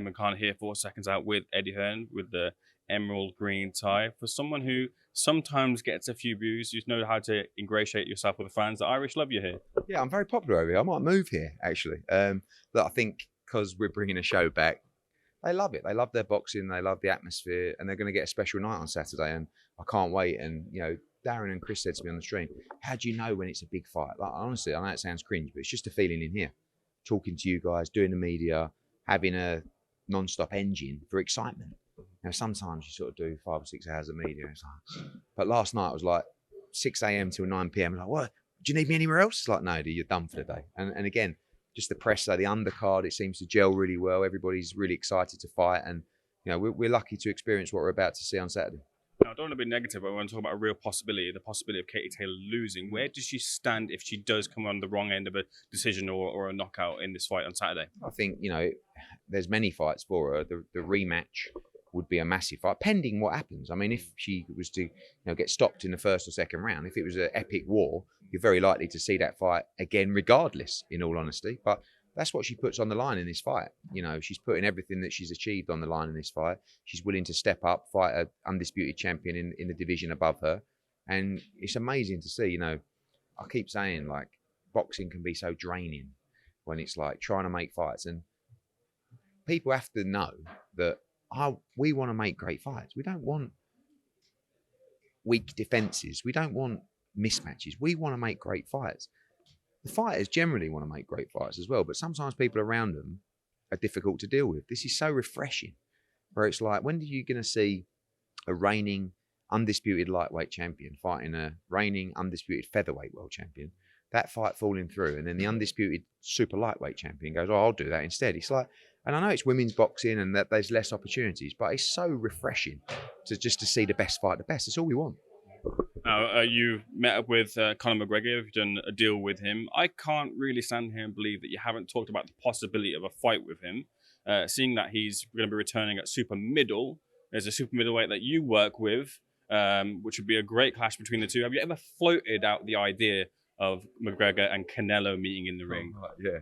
Ayman Khan here for Seconds Out with Eddie Hearn with the emerald green tie. For someone who sometimes gets a few views, you know how to ingratiate yourself with the fans. The Irish love you here. Yeah, I'm very popular over here. I might move here, actually. But I think because we're bringing a show back, they love it. They love their boxing. They love the atmosphere. And they're going to get a special night on Saturday. And I can't wait. And, you know, Darren and Chris said to me on the stream, how do you know when it's a big fight? Like, honestly, I know it sounds cringe, but it's just a feeling in here. Talking to you guys, doing the media, having a non-stop engine for excitement. You know, sometimes you sort of do 5 or 6 hours of media. It's like, but last night it was like 6 a.m. till 9 p.m. I'm like, what? Do you need me anywhere else? It's like, no, dude, you're done for the day. And again, just the press, the undercard, it seems to gel really well. Everybody's really excited to fight. And, you know, we're lucky to experience what we're about to see on Saturday. Now, I don't want to be negative, but I want to talk about a real possibility, the possibility of Katie Taylor losing. Where does she stand if she does come on the wrong end of a decision or a knockout in this fight on Saturday? I think, you know, there's many fights for her. The rematch would be a massive fight, pending what happens. I mean, if she was to, you know, get stopped in the first or second round, if it was an epic war, you're very likely to see that fight again, regardless, in all honesty. But that's what she puts on the line in this fight. You know, she's putting everything that she's achieved on the line in this fight. She's willing to step up, fight an undisputed champion in the division above her. And it's amazing to see, you know, I keep saying, like, boxing can be so draining when it's like trying to make fights. And people have to know that we want to make great fights. We don't want weak defenses. We don't want mismatches. We want to make great fights. The fighters generally want to make great fights as well, but sometimes people around them are difficult to deal with. This is so refreshing, where it's like, when are you going to see a reigning undisputed lightweight champion fighting a reigning undisputed featherweight world champion? That fight falling through, and then the undisputed super lightweight champion goes, oh, I'll do that instead. It's like, and I know it's women's boxing and that there's less opportunities, but it's so refreshing to see the best fight the best. It's all we want. Now, you met up with Conor McGregor. You've done a deal with him. I can't really stand here and believe that you haven't talked about the possibility of a fight with him. Seeing that he's going to be returning at super middle, there's a super middleweight that you work with, which would be a great clash between the two. Have you ever floated out the idea of McGregor and Canelo meeting in the ring? Yeah.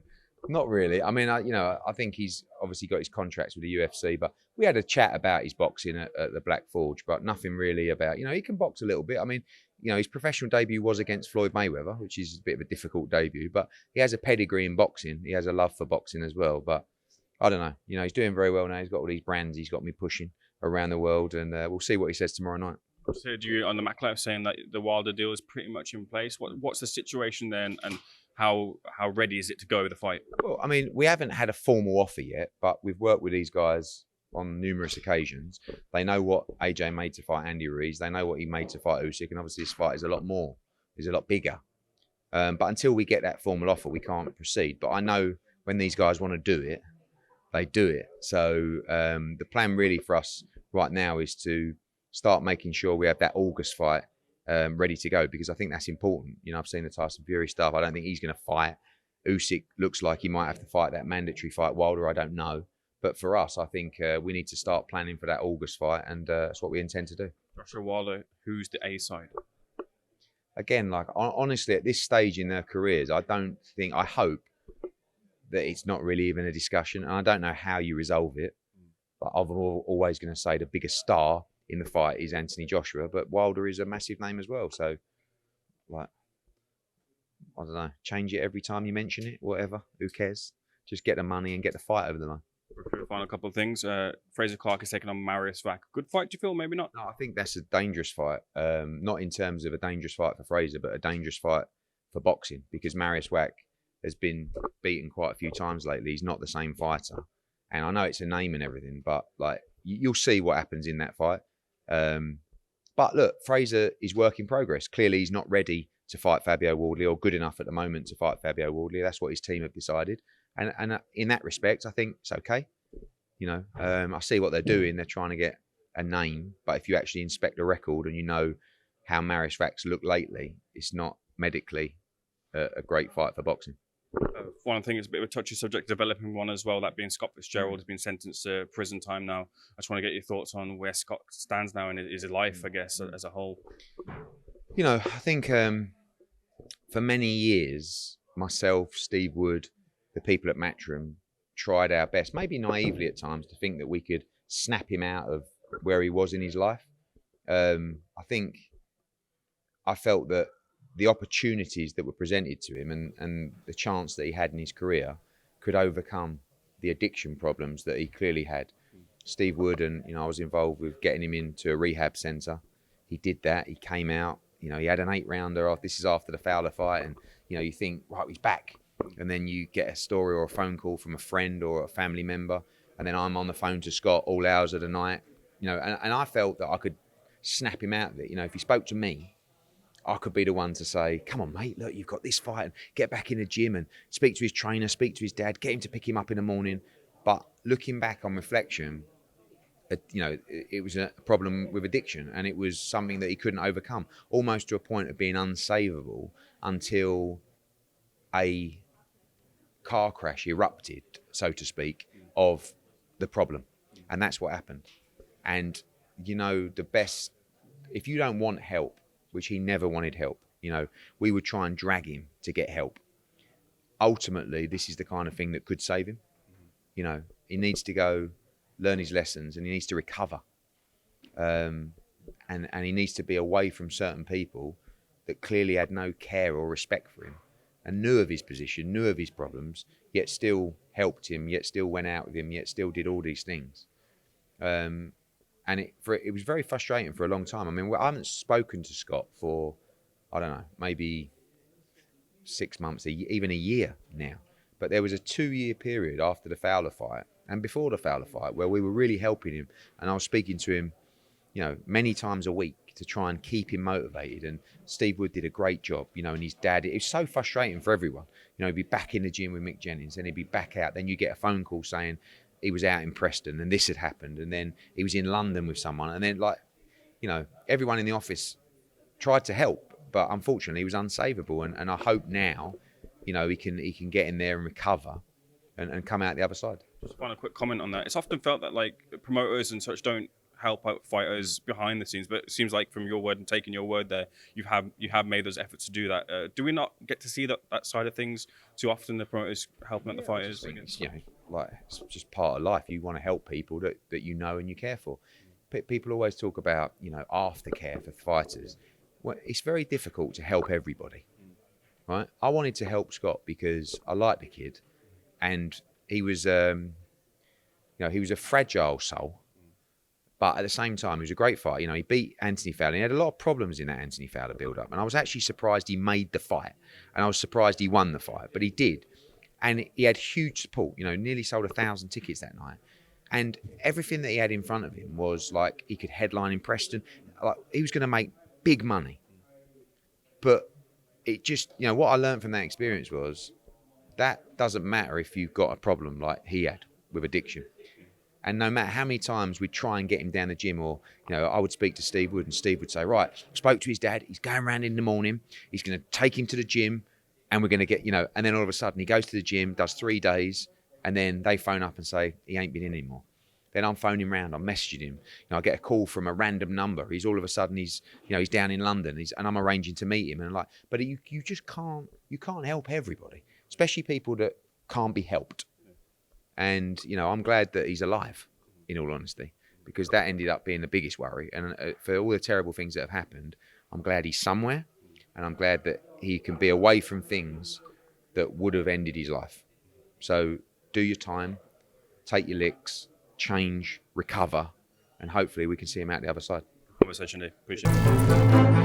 Not really. I mean, I think he's obviously got his contracts with the UFC, but we had a chat about his boxing at the Black Forge, but nothing really about, you know, he can box a little bit. I mean, you know, his professional debut was against Floyd Mayweather, which is a bit of a difficult debut, but he has a pedigree in boxing. He has a love for boxing as well, but I don't know. You know, he's doing very well now. He's got all these brands he's got me pushing around the world, and we'll see what he says tomorrow night. So you on the Mac Live saying that the Wilder deal is pretty much in place. What's the situation then, and how ready is it to go with the fight? Well, I mean, we haven't had a formal offer yet, but we've worked with these guys on numerous occasions. They know what AJ made to fight Andy Ruiz. They know what he made to fight Usyk, and obviously this fight is a lot bigger. But until we get that formal offer, we can't proceed. But I know when these guys want to do it, they do it. So the plan really for us right now is to start making sure we have that August fight ready to go, because I think that's important. You know, I've seen the Tyson Fury stuff. I don't think he's going to fight. Usyk looks like he might have to fight that mandatory fight. Wilder, I don't know. But for us, I think we need to start planning for that August fight, and that's what we intend to do. Joshua Wilder, who's the A side? Again, like, honestly, at this stage in their careers, I hope that it's not really even a discussion. And I don't know how you resolve it. But I'm always going to say the biggest star in the fight is Anthony Joshua, but Wilder is a massive name as well. So, like, I don't know, change it every time you mention it, whatever. Who cares? Just get the money and get the fight over the line. For the final couple of things, Fraser Clark is taking on Marius Vac. Good fight, do you feel? Maybe not? No, I think that's a dangerous fight. Not in terms of a dangerous fight for Fraser, but a dangerous fight for boxing, because Marius Vac has been beaten quite a few times lately. He's not the same fighter. And I know it's a name and everything, but like, you'll see what happens in that fight. But look, Fraser is work in progress. Clearly, he's not ready to fight Fabio Wardley, or good enough at the moment to fight Fabio Wardley. That's what his team have decided. And in that respect, I think it's okay. You know, I see what they're doing. They're trying to get a name. But if you actually inspect the record and you know how Marius Vac's looked lately, it's not medically a great fight for boxing. One thing is a bit of a touchy subject, developing one as well, that being Scott Fitzgerald has been sentenced to prison time now. I just want to get your thoughts on where Scott stands now in his life, I guess, as a whole. You know, I think for many years, myself, Steve Wood, the people at Matchroom, tried our best, maybe naively at times, to think that we could snap him out of where he was in his life. I think I felt that the opportunities that were presented to him and the chance that he had in his career could overcome the addiction problems that he clearly had. Steve Wood and, I was involved with getting him into a rehab centre. He did that. He came out. He had an 8-rounder off. This is after the Fowler fight. And, you think, right, he's back. And then you get a story or a phone call from a friend or a family member. And then I'm on the phone to Scott all hours of the night. And I felt that I could snap him out of it. If he spoke to me, I could be the one to say, come on, mate, look, you've got this fight, and get back in the gym and speak to his trainer, speak to his dad, get him to pick him up in the morning. But looking back on reflection, it was a problem with addiction, and it was something that he couldn't overcome, almost to a point of being unsavable until a car crash erupted, so to speak, of the problem. And that's what happened. And, the best, if you don't want help, which he never wanted help, we would try and drag him to get help. Ultimately, this is the kind of thing that could save him. He needs to go learn his lessons, and he needs to recover. And he needs to be away from certain people that clearly had no care or respect for him and knew of his position, knew of his problems, yet still helped him, yet still went out with him, yet still did all these things. And it was very frustrating for a long time. I mean, I haven't spoken to Scott for, I don't know, maybe 6 months, even a year now. But there was a 2-year period after the Fowler fight and before the Fowler fight where we were really helping him. And I was speaking to him, many times a week to try and keep him motivated. And Steve Wood did a great job, and his dad. It was so frustrating for everyone. He'd be back in the gym with Mick Jennings, then he'd be back out. Then you get a phone call saying he was out in Preston and this had happened. And then he was in London with someone. And then, everyone in the office tried to help, but unfortunately he was unsavable. And I hope now, he can get in there and recover and come out the other side. Just one quick comment on that. It's often felt that promoters and such don't help out fighters behind the scenes, but it seems like from your word and taking your word there, you have made those efforts to do that. Do we not get to see that side of things too often? The promoters helping out the fighters. It's just part of life. You want to help people that and you care for. People always talk about aftercare for fighters. Well, it's very difficult to help everybody, right? I wanted to help Scott because I liked the kid, and he was he was a fragile soul. But at the same time, he was a great fighter. He beat Anthony Fowler. He had a lot of problems in that Anthony Fowler build-up. And I was actually surprised he made the fight. And I was surprised he won the fight. But he did. And he had huge support. Nearly sold 1,000 tickets that night. And everything that he had in front of him was he could headline in Preston. He was going to make big money. But it just, what I learned from that experience was that doesn't matter if you've got a problem like he had with addiction. And no matter how many times we'd try and get him down the gym, or, I would speak to Steve Wood and Steve would say, right, spoke to his dad, he's going around in the morning, he's going to take him to the gym and we're going to get, and then all of a sudden he goes to the gym, does 3 days, and then they phone up and say, he ain't been in anymore. Then I'm phoning him round, I'm messaging him. I get a call from a random number. He's all of a sudden, he's down in London and I'm arranging to meet him. And but you just can't help everybody, especially people that can't be helped. And, I'm glad that he's alive, in all honesty, because that ended up being the biggest worry. And for all the terrible things that have happened, I'm glad he's somewhere, and I'm glad that he can be away from things that would have ended his life. So do your time, take your licks, change, recover, and hopefully we can see him out the other side. Conversation, Dave. Appreciate it.